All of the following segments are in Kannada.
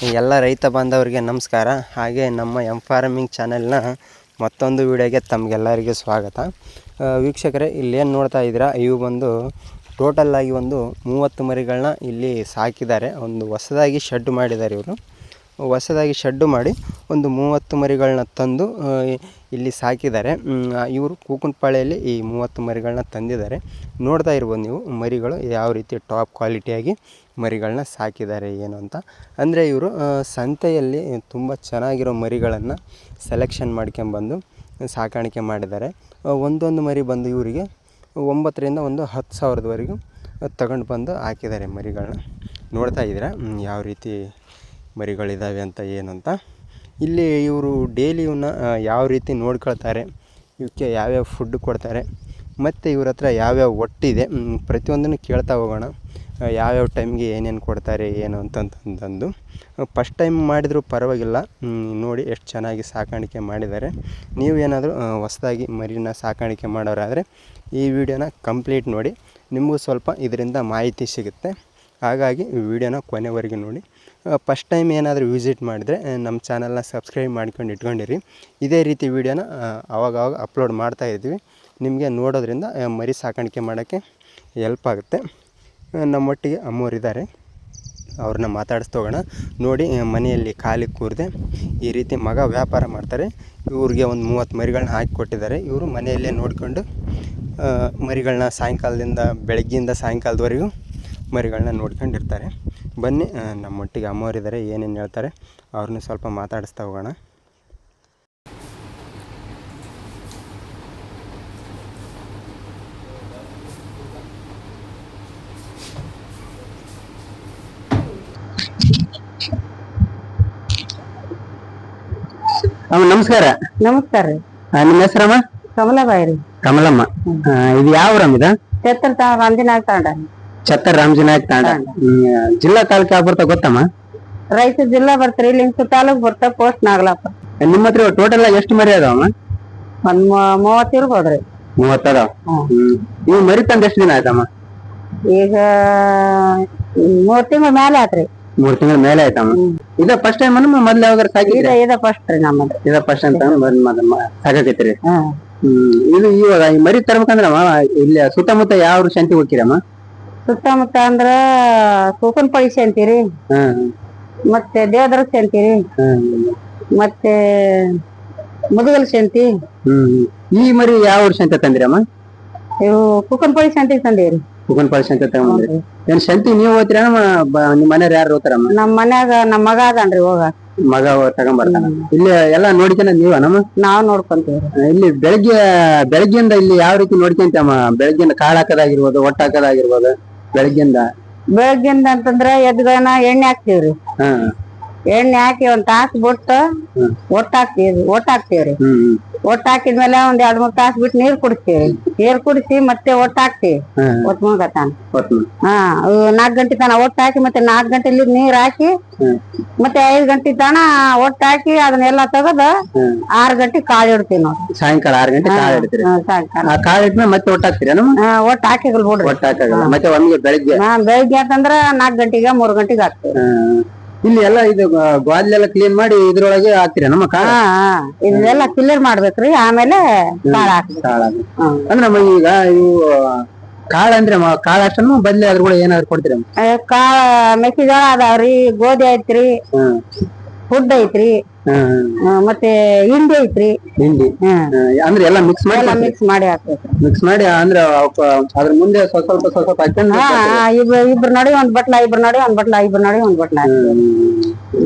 ಎಲ್ಲ ರೈತ ಬಾಂಧವರಿಗೆ ನಮಸ್ಕಾರ. ಹಾಗೆ ನಮ್ಮ ಎಂ ಫಾರ್ಮಿಂಗ್ ಚಾನೆಲ್ನ ಮತ್ತೊಂದು ವಿಡಿಯೋಗೆ ತಮಗೆಲ್ಲರಿಗೂ ಸ್ವಾಗತ. ವೀಕ್ಷಕರೇ, ಇಲ್ಲೇನು ನೋಡ್ತಾ ಇದ್ದೀರಾ, ಇವು ಬಂದು ಟೋಟಲ್ಲಾಗಿ ಒಂದು 30 ಮರಿಗಳನ್ನ ಇಲ್ಲಿ ಸಾಕಿದ್ದಾರೆ. ಒಂದು ಹೊಸದಾಗಿ ಶೆಡ್ ಮಾಡಿದ್ದಾರೆ. ಇವರು ಹೊಸದಾಗಿ ಶೆಡ್ಡು ಮಾಡಿ ಒಂದು 30 ಮರಿಗಳನ್ನ ತಂದು ಇಲ್ಲಿ ಸಾಕಿದ್ದಾರೆ. ಇವರು ಕೂಕನಪಾಳ್ಯಲ್ಲಿ ಈ 30 ಮರಿಗಳನ್ನ ತಂದಿದ್ದಾರೆ. ನೋಡ್ತಾ ಇರ್ಬೋದು ನೀವು ಮರಿಗಳು ಯಾವ ರೀತಿ ಟಾಪ್ ಕ್ವಾಲಿಟಿಯಾಗಿ ಮರಿಗಳನ್ನ ಸಾಕಿದ್ದಾರೆ ಏನು ಅಂತ. ಅಂದರೆ ಇವರು ಸಂತೆಯಲ್ಲಿ ತುಂಬ ಚೆನ್ನಾಗಿರೋ ಮರಿಗಳನ್ನು ಸೆಲೆಕ್ಷನ್ ಮಾಡ್ಕೊಂಬಂದು ಸಾಕಾಣಿಕೆ ಮಾಡಿದ್ದಾರೆ. ಒಂದೊಂದು ಮರಿ ಬಂದು ಇವರಿಗೆ 9ರಿಂದ ಒಂದು 10,000ದವರೆಗೂ ತಗೊಂಡು ಬಂದು ಹಾಕಿದ್ದಾರೆ ಮರಿಗಳನ್ನ. ನೋಡ್ತಾ ಇದ್ದೀರಾ ಯಾವ ರೀತಿ ಮರಿಗಳಿದ್ದಾವೆ ಅಂತ ಏನು ಅಂತ. ಇಲ್ಲಿ ಇವರು ಡೈಲಿ ಇವನ್ನ ಯಾವ ರೀತಿ ನೋಡ್ಕೊಳ್ತಾರೆ, ಇವಕ್ಕೆ ಯಾವ್ಯಾವ ಫುಡ್ ಕೊಡ್ತಾರೆ, ಮತ್ತು ಇವ್ರ ಹತ್ರ ಯಾವ್ಯಾವ ಒಟ್ಟಿದೆ ಪ್ರತಿಯೊಂದನ್ನು ಕೇಳ್ತಾ ಹೋಗೋಣ. ಯಾವ್ಯಾವ ಟೈಮ್ಗೆ ಏನೇನು ಕೊಡ್ತಾರೆ ಏನು ಅಂತಂದು. ಫಸ್ಟ್ ಟೈಮ್ ಮಾಡಿದರೂ ಪರವಾಗಿಲ್ಲ, ನೋಡಿ ಎಷ್ಟು ಚೆನ್ನಾಗಿ ಸಾಕಾಣಿಕೆ ಮಾಡಿದ್ದಾರೆ. ನೀವು ಏನಾದರೂ ಹೊಸದಾಗಿ ಮರಿನ ಸಾಕಾಣಿಕೆ ಮಾಡೋರಾದರೆ ಈ ವಿಡಿಯೋನ ಕಂಪ್ಲೀಟ್ ನೋಡಿ, ನಿಮಗೂ ಸ್ವಲ್ಪ ಇದರಿಂದ ಮಾಹಿತಿ ಸಿಗುತ್ತೆ. ಹಾಗಾಗಿ ಈ ವಿಡಿಯೋನ ಕೊನೆವರೆಗೆ ನೋಡಿ. ಫಸ್ಟ್ ಟೈಮ್ ಏನಾದರೂ ವಿಸಿಟ್ ಮಾಡಿದರೆ ನಮ್ಮ ಚಾನಲ್ನ ಸಬ್ಸ್ಕ್ರೈಬ್ ಮಾಡ್ಕೊಂಡು ಇಟ್ಕೊಂಡಿರಿ. ಇದೇ ರೀತಿ ವಿಡಿಯೋನ ಆವಾಗವಾಗ ಅಪ್ಲೋಡ್ ಮಾಡ್ತಾಯಿದ್ವಿ. ನಿಮಗೆ ನೋಡೋದ್ರಿಂದ ಮರಿ ಸಾಕಾಣಿಕೆ ಮಾಡೋಕ್ಕೆ ಹೆಲ್ಪ್ ಆಗುತ್ತೆ. ನಮ್ಮೊಟ್ಟಿಗೆ ಅಮ್ಮೋರಿದ್ದಾರೆ, ಅವ್ರನ್ನ ಮಾತಾಡಿಸ್ತೋಗೋಣ. ನೋಡಿ, ಮನೆಯಲ್ಲಿ ಖಾಲಿ ಕೂರದೆ ಈ ರೀತಿ ಮಗ ವ್ಯಾಪಾರ ಮಾಡ್ತಾರೆ. ಇವ್ರಿಗೆ ಒಂದು 30 ಮರಿಗಳನ್ನ ಹಾಕಿ ಕೊಟ್ಟಿದ್ದಾರೆ. ಇವರು ಮನೆಯಲ್ಲೇ ನೋಡಿಕೊಂಡು ಮರಿಗಳನ್ನ ಸಾಯಂಕಾಲದಿಂದ ಬೆಳಗ್ಗೆಯಿಂದ ಸಾಯಂಕಾಲದವರೆಗೂ ಮರಿಗಳನ್ನ ನೋಡ್ಕೊಂಡಿರ್ತಾರೆ. ಬನ್ನಿ, ನಮ್ಮೊಟ್ಟಿಗೆ ಅಮ್ಮೋರಿದ್ದಾರೆ, ಏನೇನು ಹೇಳ್ತಾರೆ ಅವ್ರನ್ನ ಸ್ವಲ್ಪ ಮಾತಾಡಿಸ್ತಾ ಹೋಗೋಣ. ನಮಸ್ಕಾರ. ನಮಸ್ಕಾರ ರೀ. ನಿಮ್ಮ ಹೆಸರಮ್ಮ? ಕಮಲಾಬಾಯಿ ರೀ. ಕಮಲಮ್ಮ. ಇದು ಯಾವ ಊರಮ್ಮ? ಇದು ರಾಮಜಿನಾಯಕ್ ತಾಂಡ. ಛತ್ರ ರಾಮಜಿನಾಯಕ್ ತಾಂಡ. ಜಿಲ್ಲಾ ತಾಲೂಕು ಯಾವ ಬರ್ತಾ ಗೊತ್ತಮ್ಮ? ರಾಯಚೂರು ಜಿಲ್ಲಾ ಬರ್ತೀರಿ, ಲಿಂಗಸೂರು ತಾಲೂಕ್ ಬರ್ತಾ, ಪೋಸ್ಟ್ ನಾಗಲಾಪುರ. ನಿಮ್ಮ ಹತ್ರ ಟೋಟಲ್ ಎಷ್ಟು ಮರಿ ಅದಾವಮ್ಮ? ಒಂದ್ 30 ಇರ್ಬೋದ್ರಿ. 30 ಅದಾವ. ಇವು ಮರಿ ತಂದ ಎಷ್ಟು ದಿನ ಆಯ್ತಮ್ಮ? ಈಗ 3 ತಿಂಗಳ ಮೇಲೆ ಆತ್ರಿ. 3 ತಿಂಗಳ ಮೇಲೆ ಆಯ್ತಮ್ಮ. ಇದ ಫಸ್ಟ್ ಟೈಮ್ ಮೊದ್ಲು ಯಾವಾಗ ಸಾಕಿದ್ರಿ? ಇದ ಫಸ್ಟ್ ರೀ ನಮ್ಮದು. ಇದ ಫಸ್ಟ್ ಅಂತ ಸಾಕಾಕೈತ್ರಿ. ಇದು ಇವಾಗ ಈ ಮರಿ ತರ್ಬೇಕಂದ್ರಮ್ಮ ಇಲ್ಲಿ ಸುತ್ತಮುತ್ತ ಯಾವ ಶಾಂತಿ ಹೋಗ್ತೀರಮ್ಮ? ಸುತ್ತಮುತ್ತ ಅಂದ್ರ ಕೂಕನಪಾಳ್ಳಿ ಅಂತೀರಿ, ಮತ್ತೆ ದೇವದ್ರ ಅಂತೀರಿ, ಮತ್ತೆ ಮುದುಗಲ್ ಶಾಂತಿ. ಈ ಮರಿ ಯಾವ ವರ್ಷ ಅಂತ ತಂದಿರಮ್ಮ? ಇವು ಕೂಕನಪಾಳ್ಳಿ ಶಾಂತಿಗೆ ತಂದೇವ್ರಿ. ಕೂಕನಪಾಳ್ಳಿ ಶಾಂತಿ ತಗೊಂಡ್ರಿ. ಏನ್ ಶಾಂತಿ ನೀವು ಹೋಗ್ತೀರ ನಿಮ್ಮ ಮನೆಯವ್ರು ಯಾರು ಹೋಗ್ತಾರಮ್ಮ? ನಮ್ ಮನ್ಯಾಗ ನಮ್ ಮಗ ಅದನ್ರಿ, ಹೋಗ ಮಗ ತಗೊಂಡ್ಬರ್ತಾನ. ಇಲ್ಲಿ ಎಲ್ಲಾ ನೋಡ್ಕೊಂಡ ನೀವ ನಮ್ಮ? ನಾವ್ ನೋಡ್ಕೊಂತೀವ್ರಿ. ಇಲ್ಲಿ ಬೆಳಗ್ಗೆಯಿಂದ ಇಲ್ಲಿ ಯಾವ ರೀತಿ ನೋಡ್ಕೊಂತಮ್ಮ? ಬೆಳಗ್ಗೆಯಿಂದ ಕಾಳು ಹಾಕೋದಾಗಿರ್ಬೋದು, ಒಟ್ಟು ಹಾಕೋದಾಗಿರ್ಬೋದು. ಬೆಳಗ್ಗೆಯಿಂದ ಅಂತಂದ್ರ ಎದ್ಗನ ಎಣ್ಣೆ ಹಾಕ್ತಿವ್ರಿ. ಎಣ್ಣೆ ಹಾಕಿ ಒಂದ್ ತಾಸು ಬಿಟ್ಟು ಒಟ್ಟು ಹಾಕ್ತಿವ್ರಿ. ಒಟ್ಟು ಹಾಕಿದ್ಮೇಲೆ ಒಂದ್ 2-3 ತಾಸು ಬಿಟ್ಟು ನೀರ್ ಕುಡಿಸ್ತೀವಿ. ನೀರ್ ಕುಡಿಸಿ ಮತ್ತೆ ಒಟ್ಟು ಹಾಕ್ತಿವಿ. ಒಟ್ಟು ಮುಗತಾನ 4 ಗಂಟೆ ತನ ಒಟ್ಟು ಹಾಕಿ, ಮತ್ತೆ 4 ಗಂಟೆಲಿ ನೀರ್ ಹಾಕಿ, ಮತ್ತೆ 5 ಗಂಟೆ ತನ ಒಟ್ಟು ಹಾಕಿ ಅದನ್ನೆಲ್ಲ ತೆಗದ 6 ಗಂಟೆ ಕಾಳು ಇಡ್ತೀವಿ ನಾವು. ಸಾಯಂಕಾಲ 6 ಗಂಟೆ ಕಾಳು ಇಡ್ತೀರಿ. ಸಾಯಂಕಾಲ ಕಾಳು ಇಟ್ಮೇಲೆ ಮತ್ತೆ ಒಟ್ಟು ಹಾಕ್ತೀರಿ? ಒಟ್ಟು ಹಾಕಿಗಲ್ ಬಿಡ್ರಿ. ಒಟ್ಟು ಹಾಕಾಗಲ್ಲ. ಮತ್ತೆ ಒಮ್ಮೆಗೆ ಬೆಳಿಗ್ಗೆ ಅಂತಂದ್ರ 4 ಗಂಟೆಗೆ 3 ಗಂಟೆಗೆ ಹಾಕ್ತಿವಿ. ಇಲ್ಲಿ ಎಲ್ಲ ಇದು ಗ್ವಾದ್ಲೆಲ್ಲ ಕ್ಲೀನ್ ಮಾಡಿ ಇದ್ರೊಳಗೆ ಹಾಕ್ತೀರ ನಮ್ಮ ಕಾಳ? ಇದೆಲ್ಲ ಕ್ಲಿಯರ್ ಮಾಡ್ಬೇಕ್ರಿ, ಆಮೇಲೆ ಕಾಳ ಹಾಕ್ಬೇಕು. ಅಂದ್ರೆ ಈಗ ಇವು ಕಾಳ ಅಂದ್ರೆ ಕಾಳ ಅಷ್ಟನ್ನು ಬದ್ಲಿ ಅದ್ರ ಕೂಡ ಏನಾದ್ರು ಕೊಡ್ತೀರ? ಕಾಳ ಮೆಕ್ಕೆಜೋಳ ಅದಾವ್ರಿ, ಗೋಧಿ ಐತ್ರಿ, ಫುಡ್ ಐತ್ರಿ, ಮತ್ತೆ ಹಿಂಡಿ ಐತ್ರಿ. ಹಿಂಡಿ ಅಂದ್ರೆ ಎಲ್ಲ ಮಿಕ್ಸ್ ಮಾಡಿ ಹಾಕ್ಬೇಕು. ಮಿಕ್ಸ್ ಮಾಡಿ ಅಂದ್ರೆ ಅದ್ರ ಮುಂದೆ ಸ್ವಲ್ಪ ಹಾಕೊಂಡು ಇಬ್ರು ನೋಡಿ ಒಂದ್ ಬಟ್ಲ, ಇಬ್ರು ನೋಡಿ ಒಂದ್ ಬಟ್ಲ.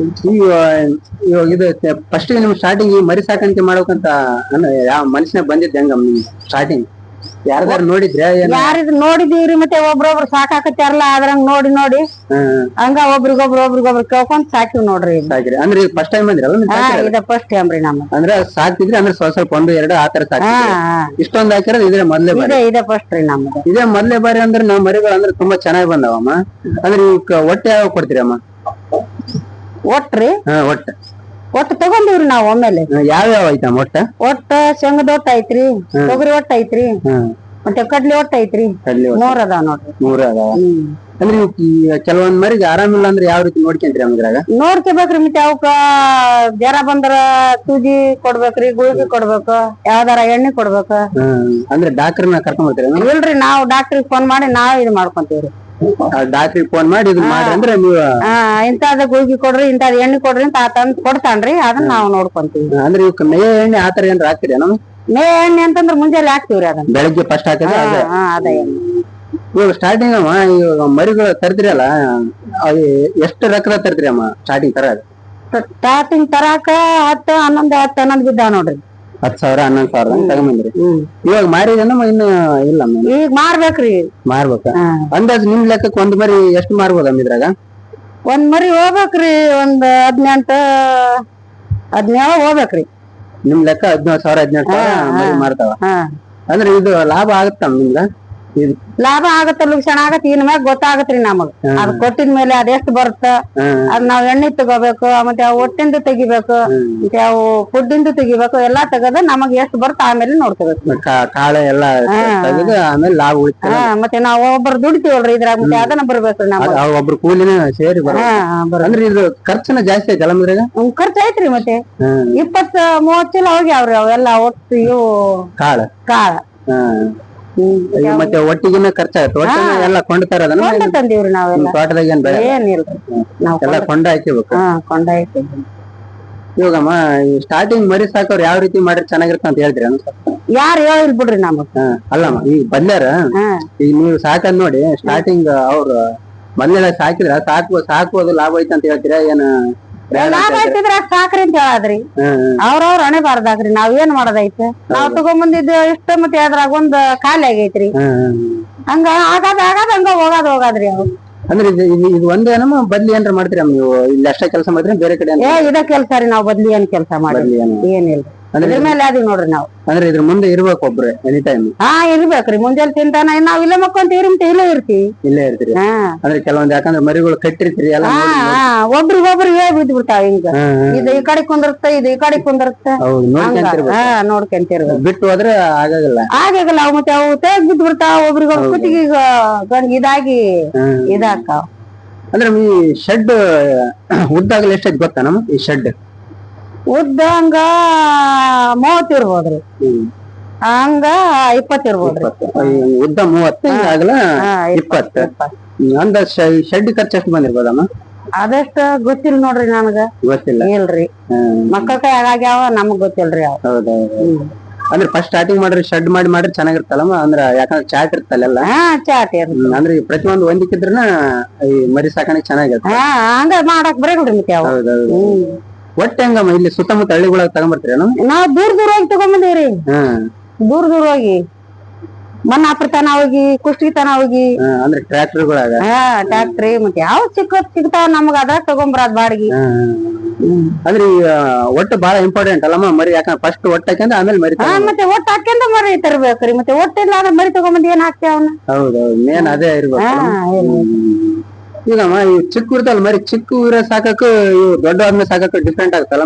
ಇವಾಗ ಇದು ಫಸ್ಟ್ ನಿಮ್ ಸ್ಟಾರ್ಟಿಂಗ್ ಈ ಮರಿ ಸಾಕಾಣಿಕೆ ಮಾಡ್ಬೇಕಂತ ಯಾವ ಮನುಷ್ಯನ ಬಂದಿದ್ದೆ ಹೆಂಗ ಸ್ಟಾರ್ಟಿಂಗ್? ಯಾರ್ದಾರು ನೋಡಿದ್ರೆ? ಯಾರಿದ್ರು ನೋಡಿದೀವ್ರಿ, ಮತ್ತೆ ಒಬ್ರೊಬ್ರು ಸಾಕಾಕತ್ತಾರಲ್ಲ ಅದ್ರಂಗ್ ನೋಡಿ ಹಂಗ ಒಬ್ರಿಗೊಬ್ರು ಕೇಳ್ಕೊಂಡ್ ಸಾಕಿವ್ ನೋಡ್ರಿ. ಅಂದ್ರೆ ಫಸ್ಟ್ ಟೈಮ್ ಇದ ಫಸ್ಟ್ ಟೈಮ್ ರೀ ನಮ್ಮ. ಅಂದ್ರೆ ಸಾಕ್ತಿದ್ರಿ ಅಂದ್ರೆ ಸ್ವಲ್ಪ 1-2 ಆತರ ಸಾಕ್ತಿದ್ರಿ. ಇಷ್ಟೊಂದ್ ಹಾಕಿರೋದು ಇದೇ ಮೊದ್ಲೇ ಬಾರಿ? ಇದೇ ಫಸ್ಟ್ ರೀ ನಮ್ದು. ಇದೇ ಮೊದ್ಲೇ ಬಾರಿ ಅಂದ್ರೆ ನಾವ್ ಮರಿಗಳು ಅಂದ್ರೆ ತುಂಬಾ ಚೆನ್ನಾಗಿ ಬಂದಾವಮ್ಮ. ಅಂದ್ರೆ ಒಟ್ಟೆ ಯಾವ ಕೊಡ್ತೀರಮ್ಮ? ಒಟ್ರಿ ಒಟ್ಟು ತಗೊಂಡಿವ್ರಿ ನಾವ್ ಒಮ್ಮೆಲೆ. ಯಾವ್ಯಾವ ಐತಮ್ಮ ಒಟ್ಟ? ಶೇಂಗದ ಒಟ್ಟ ಐತ್ರಿ, ತೊಗರಿ ಒಟ್ಟ ಐತ್ರಿ, ಮತ್ತೆ ಕಡ್ಲಿ ಒಟ್ಟ ಐತ್ರಿ ಕಡ್ಲಿ 3 ಅದಾವ ನೋಡ್ರಿ. 3 ಅದಾವ. ಅಂದ್ರೆ ಕೆಲವೊಂದ್ ಮರಿಗೆ ಆರಾಮಿಲ್ಲ ಅಂದ್ರೆ ಯಾವ ರೀತಿ ನೋಡ್ಕೊಂತೀರಿ ಅಮ್ದ್ರಾಗ? ನೋಡ್ಕೋಬೇಕ್ರಿ ಮತ್ತೆ ಅವಕ್ಕ ಜ್ವರ ಬಂದ್ರ ಸೂಜಿ ಕೊಡ್ಬೇಕ್ರಿ, ಗುಳಿಗೆ ಕೊಡ್ಬೇಕು, ಯಾವ್ದಾರ ಎಣ್ಣೆ ಕೊಡ್ಬೇಕು. ಅಂದ್ರೆ ಡಾಕ್ಟರ್ನ ಕರ್ಕೊಂಡ್ ಬರ್ತೀರಿ? ಇಲ್ರಿ, ನಾವು ಡಾಕ್ಟ್ರಿಗೆ ಫೋನ್ ಮಾಡಿ ನಾವ್ ಇದು ಮಾಡ್ಕೊಂತೀವ್ರಿ. ಡಾಕ್ಟ್ರಿಗೆ ಫೋನ್ ಮಾಡಿ ಇದು ಮಾಡ್ರಿ ಅಂದ್ರೆ ನೀವು ಇಂತಾದ ಗುಳಿಗೆ ಕೊಡ್ರಿ, ಇಂತಾದ ಎಣ್ಣೆ ಕೊಡ್ರಿ ಅಂತ ತಂದ್ ಕೊಡ್ತಾನ್ರಿ, ಅದನ್ನ ನಾವ್ ನೋಡ್ಕೊಂತೀವಿ. ಅಂದ್ರೆ ಇವಕ್ಕೆ ಮೇಯ ಎಣ್ಣೆ ಆತರ ಏನ್ರ ಹಾಕ್ತಿರಿ? ಮೇ ಎಣ್ಣೆ ಅಂತಂದ್ರ ಮುಂಜಾನೆ ಹಾಕ್ತಿವ್ರಿ ಅದನ್ನ. ಬೆಳಗ್ಗೆ ಫಸ್ಟ್ ಹಾಕಿದ್ರೆ ಅದ ಎಣ್ಣೆ. ಇವಾಗ ಸ್ಟಾರ್ಟಿಂಗ್ ಅಮ್ಮ ಇವಾಗ ಮರಿಗಳು ತರ್ತೀರಲ್ಲ, ಎಷ್ಟು ರೊಕ್ಕದ ತರ್ತೀರಿ ಅಮ್ಮ ಸ್ಟಾರ್ಟಿಂಗ್ ತರ? ಸ್ಟಾರ್ಟಿಂಗ್ ತರಾಕ 10, 11, 10, 11 ಬಿದ್ದಾವ ನೋಡ್ರಿ. 10,000, 11,000 ತಗೊಂಬಂದ್ರಿ. ಇವಾಗ ಮಾರಿದನ ಇನ್ನು ಇಲ್ಲ? ಈಗ ಮಾರ್ಬೇಕ್ರಿ. ಮಾರ್ಬೇಕ? ಅಂದಾಜ್ ನಿಮ್ ಲೆಕ್ಕಕ್ಕೆ ಒಂದ್ ಮರಿ ಎಷ್ಟು ಮಾರ್ಬೋದಮ್ಮ ಇದ್ರಾಗ? ಒಂದ್ ಮರಿ ಹೋಗ್ಬೇಕ್ರಿ, ಒಂದ್ 18 ಹೋಗ್ಬೇಕ್ರಿ. ನಿಮ್ ಲೆಕ್ಕ 17,000 18,000 ಮರಿ ಮಾರ್ತಾವ. ಅಂದ್ರೆ ಇದು ಲಾಭ ಆಗತ್ತಮ್ಮ ನಿಮ್ಗ? ಲಾಭ ಆಗತ್ತ, ಲುಕ್ಷಣ ಆಗತ್ತ, ಇನ್ ಮ್ಯಾಗ ಗೊತ್ತಾಗತ್ರಿ ನಮಗ್. ಅದ್ ಕೊಟ್ಟಿದ್ಮೇಲೆ ಅದೆಷ್ಟ್ ಬರುತ್ತ, ಅದ್ ನಾವ್ ಎಣ್ಣೆ ತಗೋಬೇಕು, ಮತ್ತೆ ಅವ್ ಒಟ್ಟಿಂದ ತೆಗಿಬೇಕು, ಮತ್ತೆ ಅವು ಫುಡ್ಡಿಂದ ತೆಗಿಬೇಕು, ಎಲ್ಲಾ ತೆಗದ ನಮಗ್ ಎಷ್ಟ್ ಬರುತ್ತ ಆಮೇಲೆ ನೋಡ್ಕೋಬೇಕು. ಕಾಳೆ ಎಲ್ಲಾ ತೆಗೆದು ಆಮೇಲೆ ಲಾಭ ಉಳಿತ. ಮತ್ತೆ ನಾವ್ ಒಬ್ಬರು ದುಡಿತೀವಲ್ರಿ ಇದ್ರಾಗ, ಮತ್ತೆ ಅದನ್ನ ಬರ್ಬೇಕ್ರಿ ನಮಗ್. ಒಬ್ರು ಕೂಲಿನ ಸೇರಿ ಅಂದ್ರೆ ಇದು ಖರ್ಚನ ಜಾಸ್ತಿ ಐತಲ್ಲ ಇದ್ರಾಗ? ಖರ್ಚು ಐತ್ರಿ, ಮತ್ತೆ 20-30 ಚೀಲ ಹೋಗ್ಯಾವ್ರಿ ಅವೆಲ್ಲ ಒಟ್ಟು. ಇವು ಕಾಳ ಮತ್ತೆ ಒಟ್ಟಿಗಿನ ಖರ್ಚಾಗತ್ತೆ. ಒಟ್ಟಿನ ಎಲ್ಲ ಕೊಂಡ್ತಾರ ತಂದೀವ್ರಿ ನಾವೆಲ್ಲ. ತೋಟದಾಗ ಏನ್ ಬೆಳೆ ಏನಿಲ್ರಿ, ಎಲ್ಲ ಕೊಂಡ ಹಾಕಿಬೇಕು. ಕೊಂಡ ಹಾಕಿದ್ವಿ. ಇವಾಗಮ್ಮ ಸ್ಟಾರ್ಟಿಂಗ್ ಮರಿ ಸಾಕೋರು ಯಾವ ರೀತಿ ಮಾಡಿದ್ರೆ ಚೆನ್ನಾಗಿರುತ್ತೆ ಅಂತ ಹೇಳ್ತೀರಿ? ಯಾರು ಹೇಳಿಲ್ ಬಿಡ್ರಿ ನಮಗ್. ಅಲ್ಲಮ್ಮ ಈಗ ಬಂದ್ಯಾರ, ಈಗ ನೀವು ಸಾಕದ್ ನೋಡಿ ಸ್ಟಾರ್ಟಿಂಗ್ ಅವ್ರು ಮೊದ್ಲೆಲ್ಲ ಸಾಕಿದ್ರ ಸಾಕುವುದು ಲಾಭ ಐತೆ ಅಂತ ಹೇಳ್ತೀರಾ? ಏನ ಲಾಭ ಐತಿದ್ರ ಸಾಕ್ರಿ ಅಂತ ಹೇಳದ್ರಿ. ಅವ್ರವ್ರ ಹಣೆ ಬಾರ್ದಾಗ್ರಿ, ನಾವ್ ಏನ್ ಮಾಡೋದೈತೆ. ನಾವ್ ತಗೊಂಬಂದಿದ್ದು ಇಷ್ಟ, ಮತ್ತೆ ಅದ್ರಾಗ ಒಂದ್ ಖಾಲಿ ಆಗೈತ್ರಿ. ಹಂಗ ಆಗದ ಹಂಗ ಹೋಗಾದ್ರಿ ಅವ್ರು. ಅಂದ್ರೆ ಇದು ಒಂದೇನಮ್ಮ ಬದ್ಲಿ ಏನ್ರ ಮಾಡ್ತೀರಿ ನೀವು? ಇಲ್ಲಿ ಅಷ್ಟೇ ಕೆಲಸ ಮಾಡಿದ್ರೆ ಬೇರೆ ಕಡೆ ಇದ ಕೆಲ್ಸ ರೀ, ನಾವ್ ಬದ್ಲಿ ಏನ್ ಕೆಲ್ಸ ಮಾಡಿ ಏನಿಲ್ಲ. ಅದ್ರ ಮೇಲೆ ಅದೀವಿ ನೋಡ್ರಿ ನಾವು. ಅಂದ್ರೆ ಇದ್ರ ಮುಂದೆ ಇರ್ಬೇಕು ಒಬ್ರೆ ಎನಿ ಟೈಮ್? ಇರ್ಬೇಕ್ರಿ. ಮುಂಜಾನೆ ತಿಂತಾನ ನಾವ್ ಇಲ್ಲೇ ಮಕ್ಕೊಂತೀವಿ, ಮತ್ತೆ ಇಲ್ಲೇ ಇರ್ತೀವಿ. ಇಲ್ಲೇ ಇರ್ತೀರಿ? ಅಂದ್ರೆ ಕೆಲವೊಂದ್ ಯಾಕಂದ್ರೆ ಮರಿಗಳು ಕಟ್ಟಿರ್ತೀರಿ ಎಲ್ಲ, ಒಬ್ರಿಗೊಬ್ರು ಬಿದ್ದು ಬಿಡ್ತಾವ. ಹಿಂಗ ಇದು ಈ ಕಡೆ ಕುಂದಿರುತ್ತ, ಇದು ಈ ಕಡೆ ಕುಂದಿರುತ್ತ, ನೋಡ್ಕೊಂತಿರ್ಬೇಕು. ಬಿಟ್ಟು ಹೋದ್ರೆ ಆಗಾಗಲ್ಲ. ಅವ್ ಮತ್ತೆ ಅವು ತೆಗ್ ಬಿದ್ದು ಬಿಡ್ತಾವ, ಒಬ್ರಿಗೊಬ್ರು ಕುತ್ತಿಗೆ ಇದಾಗಿ ಇದಾಕಾವ್. ಅಂದ್ರೆ ಈ ಶೆಡ್ ಉದ್ದಾಗಲಿ ಎಷ್ಟೈತಿ ಗೊತ್ತಾ ನಮ್ಮ ಈ ಶೆಡ್? ಉದ್ದ ಹಂಗ 30 ಇರ್ಬೋದ್ರಿ, ಹಂಗ 20 ಇರ್ಬೋದ್ರಿ. ಉದ್ದ 30, ಆಗಲ 20. ಅಂದ ಶೆಡ್ ಖರ್ಚು ಎಷ್ಟು ಬಂದಿರ್ಬೋದಮ್ಮ? ಅದಷ್ಟ ಗೊತ್ತಿಲ್ಲ ನೋಡ್ರಿ ನನಗ. ಗೊತ್ತಿಲ್ಲ? ಇಲ್ರಿ, ಮಕ್ಕಳ ಕೈ ಆಗ್ಯಾವ, ನಮಗ್ ಗೊತ್ತಿಲ್ರಿ ಅವ್. ಹೌದೌದು. ಅಂದ್ರೆ ಫಸ್ಟ್ ಸ್ಟಾರ್ಟಿಂಗ್ ಮಾಡ್ರಿ ಶೆಡ್ ಮಾಡಿದ್ರೆ ಚೆನ್ನಾಗಿರ್ತಲ್ಲಮ್ಮ? ಅಂದ್ರೆ ಯಾಕಂದ್ರೆ ಚಾಟ್ ಇರ್ತಲ್ಲ, ಚಾಟ್ ಇರುತ್ತೆ. ಅಂದ್ರೆ ಪ್ರತಿಯೊಂದು ಹೊಂದಿಕ್ಕಿದ್ರನ ಈ ಮರಿ ಸಾಕಾಣಿಕೆ ಚೆನ್ನಾಗಿರುತ್ತೆ. ಹಂಗ ಮಾಡಕ್ ಬರೀ ಮತ್ತೆ. ಹೌದೌದು. ಒಟ್ಟೆ ಹೆಂಗಮ್ಮ ಇಲ್ಲಿ ಸುತ್ತಮುತ್ತ ಹಳ್ಳಿಗಳಾಗ ತಗೊಂಡ್ಬರ್ತೀರ? ನಾವ್ ದೂರ ಹೋಗಿ ತಗೊಂಬಂದಿವ್ರಿ. ದೂರ ಹೋಗಿ ಮನ್ನಾಪುರ ತನ ಹೋಗಿ, ಕುಷ್ಟಗಿ ತನ ಹೋಗಿ. ಅಂದ್ರೆ ಟ್ರ್ಯಾಕ್ಟರ್ಗಳಾಗ? ಟ್ರ್ಯಾಕ್ಟ್ರಿ, ಮತ್ತೆ ಯಾವ ಸಿಗ್ತಾವ ನಮಗ ಅದ ತಗೊಂಬರದ್ ಬಾಡಿಗೆ. ಅಂದ್ರೆ ಒಟ್ಟು ಬಹಳ ಇಂಪಾರ್ಟೆಂಟ್ ಅಲ್ಲಮ್ಮ ಮರಿ? ಯಾಕಂದ್ರೆ ಫಸ್ಟ್ ಒಟ್ಟು ಹಾಕ್ಯಂದ್ರೆ ಆಮೇಲೆ ಮರಿ. ಮತ್ತೆ ಒಟ್ಟು ಹಾಕ್ಯಂದ ಮರಿ ತರ್ಬೇಕ್ರಿ. ಮತ್ತೆ ಒಟ್ಟಿಲ್ಲ ಅಂದ್ರೆ ಮರಿ ತಗೊಂಬಂದ್ ಏನ್ ಹಾಕ್ತೇವ? ಹೌದೌದು, ಮೇನ್ ಅದೇ ಇರ್ಬೇಕು. ಈಗಮ್ಮ ಈ ಚಿಕ್ಕ ಇರ್ತಲ್ಲ ಮರಿ, ಚಿಕ್ಕ ಊರ ಸಾಕಕ್ ಇವು ದೊಡ್ಡ ಆದ್ಮೇಲೆ ಸಾಕಕ್ ಡಿಫ್ರೆಂಟ್ ಆಗ್ತಲ್ಲ?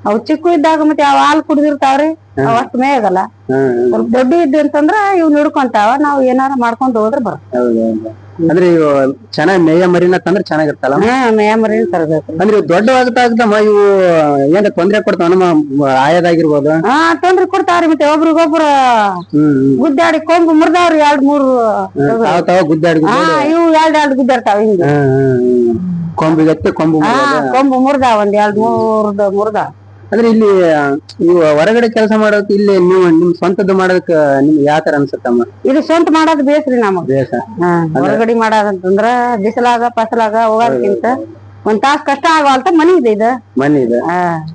ಅವ್ ಚಿಕ್ಕ ಇದ್ದಾಗ ಮತ್ತೆ ಅವ್ ಹಾಲು ಕುಡಿದಿರ್ತಾವ್ರಿ, ಅವ್ ಅಷ್ಟ್ ಮೇಯಗಲ್ಲ. ಸ್ವಲ್ಪ ದೊಡ್ಡ ಇದ್ದು ಅಂತಂದ್ರ ಇವ್ ಹಿಡ್ಕೊಂತಾವ, ನಾವ್ ಏನಾರ ಮಾಡ್ಕೊಂಡ್ ಹೋದ್ರೆ ಬರ. ಅಂದ್ರೆ ಇವು ಚೆನ್ನಾಗ್ ಮೇಯ ಮರಿನ ತಂದ್ರೆ ಚೆನ್ನಾಗಿರ್ತಲ್ಲ? ಮೇಯ ಮರಿನ ತರ್ಬೇಕು. ಅಂದ್ರೆ ಇವು ದೊಡ್ಡವಾಗ್ತಾಗ್ದಮ್ಮ ಇವು ಏನ್ ತೊಂದ್ರೆ ಕೊಡ್ತಾವ ನಮ್ಮ ಆಯದಾಗಿರ್ಬೋದು? ತೊಂದ್ರೆ ಕೊಡ್ತಾವ್ರಿ. ಮತ್ತೆ ಒಬ್ರಿಗೊಬ್ರು ಗುದ್ದಾಡಿ ಕೊಂಬು ಮುರ್ದಾವ್ರಿ 2-3 ಗುದ್ದಾಡಿ. ಇವು 2 ಗುದ್ದಾಡ್ತಾವ ಹಿಂಗ. ಕೊಂಬಿಗತ್ತೆ ಕೊಂಬು ಮುರ್ದಾವ, ಒಂದ್ 2-3 ಮುರ್ದಾವ. ಅಂದ್ರೆ ಇಲ್ಲಿ ನೀವು ಹೊರಗಡೆ ಕೆಲಸ ಮಾಡೋಕ್ ಇಲ್ಲಿ ನೀವು ನಿಮ್ ಸ್ವಂತದ್ದು ಮಾಡೋದಕ್ ನಿಮ್ಗೆ ಯಾವ ತರ ಅನ್ಸುತ್ತಮ್ಮ? ಇದು ಸ್ವಂತ ಮಾಡೋದ್ ಬೇಸ್ರಿ ನಮಗ್. ಹೊರಗಡೆ ಮಾಡೋದಂತಂದ್ರ ಬಿಸಿಲಾಗ ಫಸಲಾಗ ಹೋಗೋದಕ್ಕಿಂತ ಒಂದ್ ತಾಸ್ ಕಷ್ಟ ಆಗವಲ್ತ ಮನಿ ಇದೆ. ಇದು ಮನಿ ಇದೆ,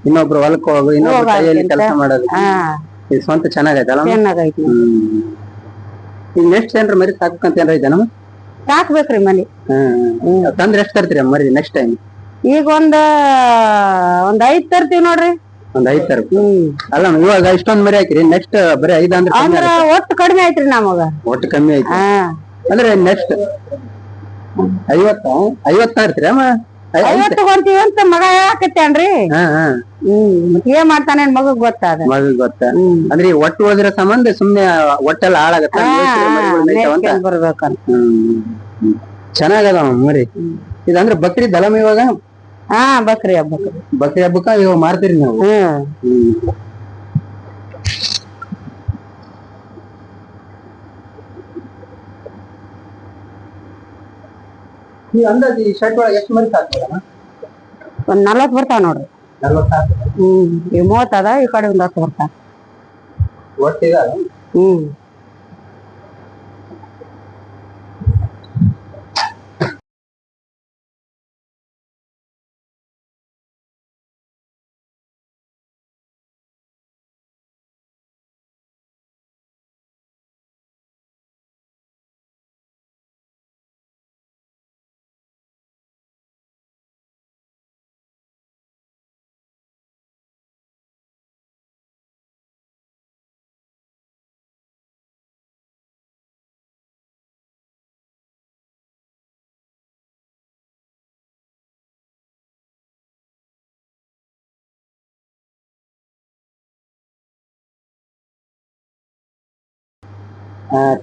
ಇನ್ನೊಬ್ರು ಹೊಲಕ್ ಹೋಗು, ಇನ್ನೊಬ್ರು ಕೈಯಲ್ಲಿ ಕೆಲಸ ಮಾಡೋದು. ಇದು ಸ್ವಂತ ಚೆನ್ನಾಗೈತಲ್ಲ? ಚೆನ್ನಾಗೈತಿ. ಈಗ ನೆಕ್ಸ್ಟ್ ಏನ್ರ ಮರಿ ಸಾಕಂತ ಏನಾರ ಇದೆ ನಮ್ಮ? ಸಾಕ್ಬೇಕ್ರಿ ಮನಿ. ತಂದ್ರೆ ಎಷ್ಟ್ ತರ್ತೀರಿ ಮರಿ ನೆಕ್ಸ್ಟ್ ಟೈಮ್? ಈಗ ಒಂದ್ 5 ತರ್ತೀವಿ ನೋಡ್ರಿ. ಒಂದ್ 5 ತರ್ತೀವಿ? ಅಲ್ಲ ಇವಾಗ ಇಷ್ಟೊಂದ್ ಮರಿ ಹಾಕಿರಿ, ನೆಕ್ಸ್ಟ್ ಬರೀ 5 ಅಂದ್ರೆ ಒಟ್ಟು ಕಡಿಮೆ ಐತ್ರಿ ನಮಗ. ಒಟ್ಟು ಕಮ್ಮಿ ಐತಿ ಅಂದ್ರೆ ನೆಕ್ಸ್ಟ್ 50 ತರ್ತೀರಿ ಅಮ್ಮ? 50 ತಗೊಂತೀವಿ ಅಂತ ಮಗ ಹೇಳಕತ್ತೇನ್ರಿ. ಮತ್ ಏನ್ ಮಾಡ್ತಾನೆ ಮಗಗ್ ಗೊತ್ತಾದ. ಮಗಗ್ ಗೊತ್ತ. ಅಂದ್ರೆ ಒಟ್ಟು ಓದಿರೋ ಸಂಬಂಧ ಸುಮ್ನೆ ಒಟ್ಟೆಲ್ಲ ಹಾಳಾಗತ್ತ ಬರ್ಬೇಕಂತ. ಚೆನ್ನಾಗದ ಮರಿ. ಇದಂದ್ರೆ ಬಕ್ರಿ ದಲಮ ಇವಾಗ. ಬಕ್ರಿ ಹಬ್ಬಕ್ಕೆ. ಬಕ್ರಿ ಹಬ್ಬಕ್ಕ ಇವಾಗ ಮಾಡ್ತೀರಿ ನೀವು. ಈ ಅಂದಾಜು ಈ ಶರ್ಟ್ ಒಳಗೆ ಎಷ್ಟು ಮರಿ ಸಾಕ್ತೀರಮ್ಮ? ಒಂದ್ 40 ಬರ್ತಾವ ನೋಡ್ರಿ. 40 ಈ 30 ಅದ, ಈ ಕಡೆ ಒಂದ್ 10 ಬರ್ತಾವ. ಒಟ್ಟಿದ?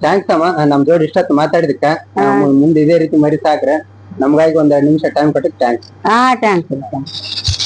ಥ್ಯಾಂಕ್ಸ್ ಅಮ್ಮ, ನಮ್ ಜೋಡಿ ಇಷ್ಟೊತ್ತು ಮಾತಾಡಿದಕ್ಕ. ಮುಂದೆ ಇದೇ ರೀತಿ ಮರಿ ಸಾಕ್ರೆ. ನಮ್ಗಾಗಿ ಒಂದ್ 2 ನಿಮಿಷ ಟೈಮ್ ಕೊಟ್ಟಿದ್ ಥ್ಯಾಂಕ್ಸ್. ಥ್ಯಾಂಕ್ಸ್.